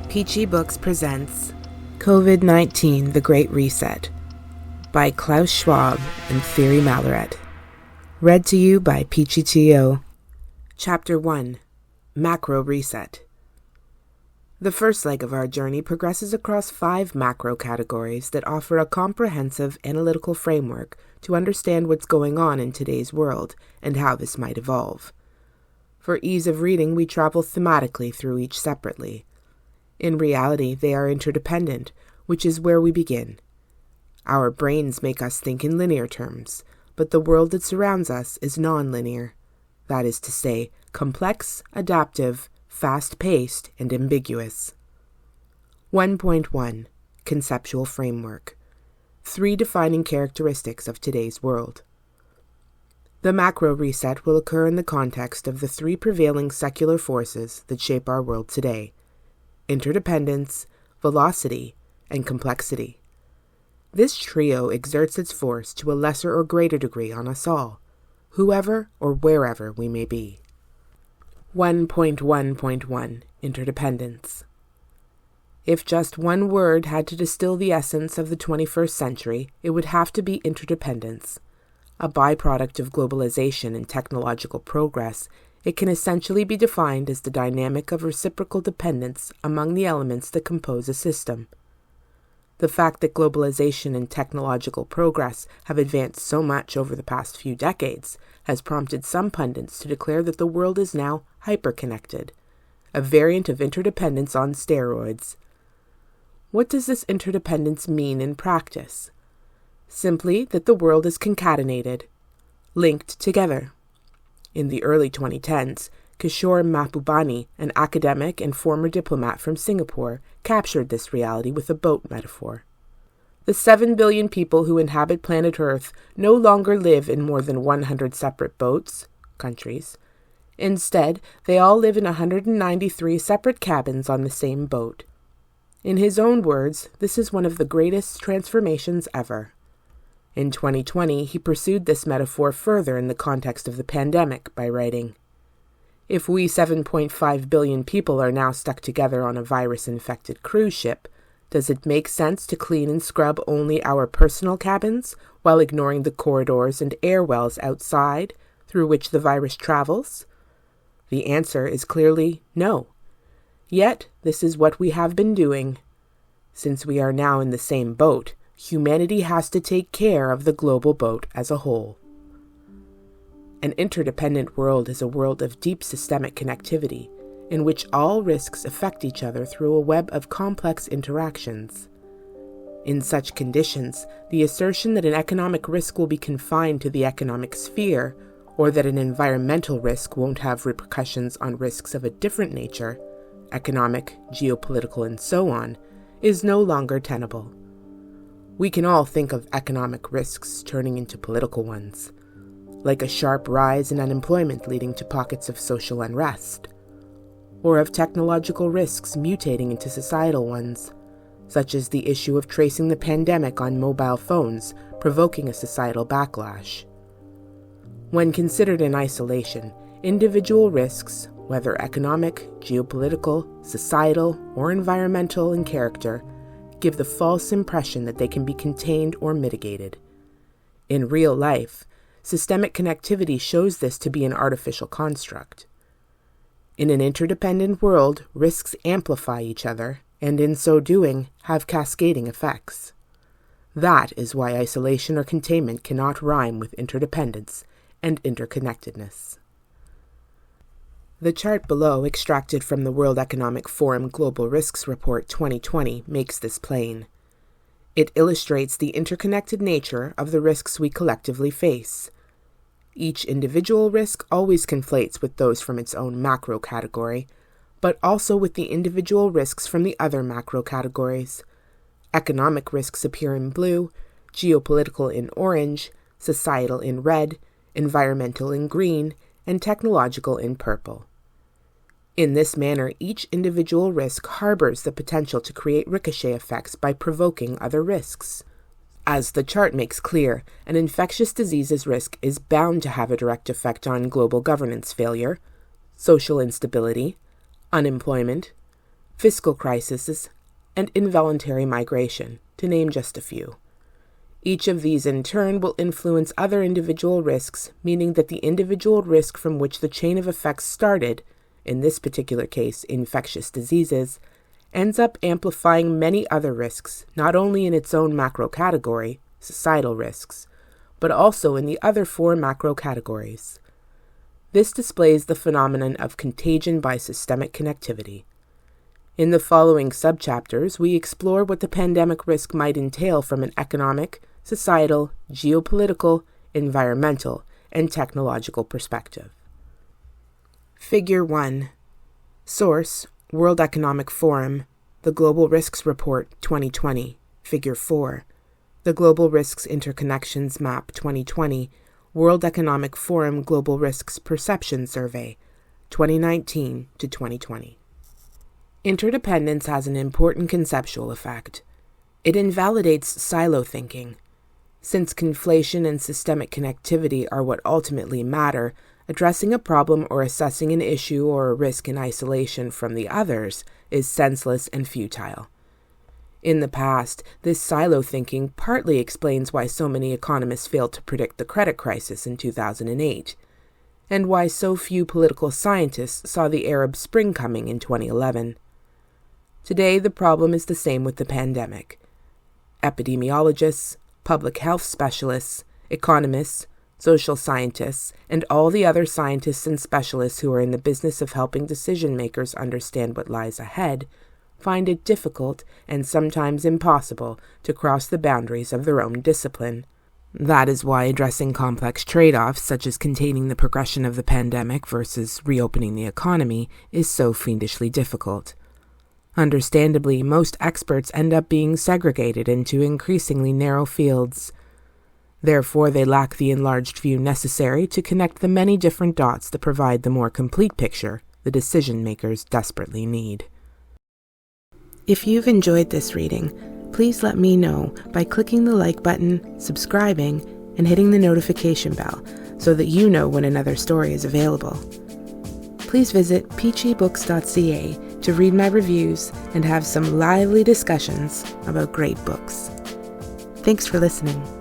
Peachy Books presents COVID-19 The Great Reset by Klaus Schwab and Thierry Malaret. Read to you by PeachyTO. Chapter 1. Macro Reset. The first leg of our journey progresses across 5 macro categories that offer a comprehensive analytical framework to understand what's going on in today's world and how this might evolve. For ease of reading, we travel thematically through each separately. In reality, they are interdependent, which is where we begin. Our brains make us think in linear terms, but the world that surrounds us is non-linear. That is to say, complex, adaptive, fast-paced, and ambiguous. 1.1. Conceptual Framework. 3 defining characteristics of today's world. The macro reset will occur in the context of the 3 prevailing secular forces that shape our world today: interdependence, velocity, and complexity. This trio exerts its force to a lesser or greater degree on us all, whoever or wherever we may be. 1.1.1 Interdependence. If just one word had to distill the essence of the 21st century, it would have to be interdependence. A byproduct of globalization and technological progress, it can essentially be defined as the dynamic of reciprocal dependence among the elements that compose a system. The fact that globalization and technological progress have advanced so much over the past few decades has prompted some pundits to declare that the world is now hyperconnected, a variant of interdependence on steroids. What does this interdependence mean in practice? Simply that the world is concatenated, linked together. In the early 2010s, Kishore Mahbubani, an academic and former diplomat from Singapore, captured this reality with a boat metaphor. The 7 billion people who inhabit planet Earth no longer live in more than 100 separate countries. Instead, they all live in 193 separate cabins on the same boat. In his own words, this is one of the greatest transformations ever. In 2020, he pursued this metaphor further in the context of the pandemic by writing, "If we 7.5 billion people are now stuck together on a virus-infected cruise ship, does it make sense to clean and scrub only our personal cabins while ignoring the corridors and air wells outside through which the virus travels? The answer is clearly no. Yet, this is what we have been doing. Since we are now in the same boat, humanity has to take care of the global boat as a whole." An interdependent world is a world of deep systemic connectivity, in which all risks affect each other through a web of complex interactions. In such conditions, the assertion that an economic risk will be confined to the economic sphere, or that an environmental risk won't have repercussions on risks of a different nature, economic, geopolitical, and so on, is no longer tenable. We can all think of economic risks turning into political ones, like a sharp rise in unemployment leading to pockets of social unrest, or of technological risks mutating into societal ones, such as the issue of tracing the pandemic on mobile phones, provoking a societal backlash. When considered in isolation, individual risks, whether economic, geopolitical, societal, or environmental in character, give the false impression that they can be contained or mitigated. In real life, systemic connectivity shows this to be an artificial construct. In an interdependent world, risks amplify each other, and in so doing, have cascading effects. That is why isolation or containment cannot rhyme with interdependence and interconnectedness. The chart below, extracted from the World Economic Forum Global Risks Report 2020, makes this plain. It illustrates the interconnected nature of the risks we collectively face. Each individual risk always conflates with those from its own macro category, but also with the individual risks from the other macro categories. Economic risks appear in blue, geopolitical in orange, societal in red, environmental in green, and technological in purple. In this manner, each individual risk harbors the potential to create ricochet effects by provoking other risks. As the chart makes clear, an infectious diseases risk is bound to have a direct effect on global governance failure, social instability, unemployment, fiscal crises, and involuntary migration, to name just a few. Each of these in turn will influence other individual risks, meaning that the individual risk from which the chain of effects started, in this particular case infectious diseases, ends up amplifying many other risks, not only in its own macro category, societal risks, but also in the other four macro categories. This displays the phenomenon of contagion by systemic connectivity. In the following subchapters, we explore what the pandemic risk might entail from an economic, societal, geopolitical, environmental, and technological perspective. Figure 1. Source: World Economic Forum, The Global Risks Report 2020, Figure 4. The Global Risks Interconnections Map 2020, World Economic Forum Global Risks Perception Survey, 2019 to 2020. Interdependence has an important conceptual effect. It invalidates silo thinking. Since conflation and systemic connectivity are what ultimately matter, addressing a problem or assessing an issue or a risk in isolation from the others is senseless and futile. In the past, this silo thinking partly explains why so many economists failed to predict the credit crisis in 2008, and why so few political scientists saw the Arab Spring coming in 2011. Today, the problem is the same with the pandemic. Epidemiologists, public health specialists, economists, social scientists, and all the other scientists and specialists who are in the business of helping decision-makers understand what lies ahead find it difficult and sometimes impossible to cross the boundaries of their own discipline. That is why addressing complex trade-offs, such as containing the progression of the pandemic versus reopening the economy, is so fiendishly difficult. Understandably, most experts end up being segregated into increasingly narrow fields. Therefore, they lack the enlarged view necessary to connect the many different dots that provide the more complete picture the decision-makers desperately need. If you've enjoyed this reading, please let me know by clicking the like button, subscribing, and hitting the notification bell so that you know when another story is available. Please visit peachybooks.ca to read my reviews and have some lively discussions about great books. Thanks for listening.